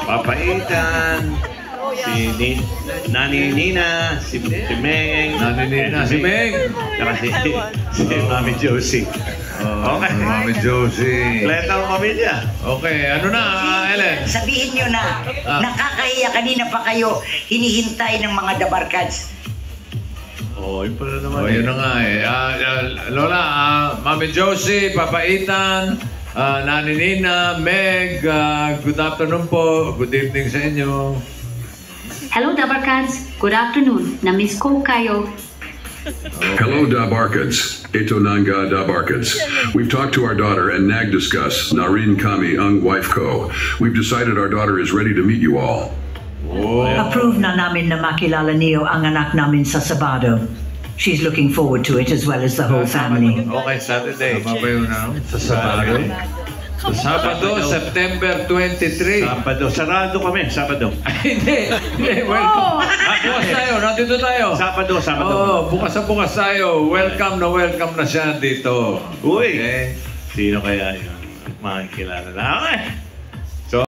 Papaitan, Nani Nina, si Meng, Si Meng. saka si Mami Josie. Okay. Mami Josie. Kompleto ang pamilya. Okay, ano na, Ellen? Sabihin nyo na, nakakahiya, kanina pa kayo hinihintay ng mga dabarkads. Yun pala naman. Yun na nga eh. Lola, Mami Josie, Papaitan, Nani Nina, Meg, good afternoon po. Good evening sa inyo. Hello, Dabarkads. Good afternoon. Na-miss ko kayo. Hello, Dabarkads. Ito Nanga Dabarkads. We've talked to our daughter and Nag discuss Narin Kami Ang Wife Ko. We've decided our daughter is ready to meet you all. Approve na namin na makilala niyo ang anak namin sa Sabado. She's looking forward to it as well as the whole family. Okay, Saturday. Tama ba yun na? Sa Sabado? Sa Sabado, September 23. Sabado. Sarado kami, Sabado. Hindi. Welcome. Bukas tayo. Nandito tayo. Sabado. Bukas na bukas tayo. Welcome na siya dito. Uy! Okay. Sino kaya yun? Makikilala na. Okay.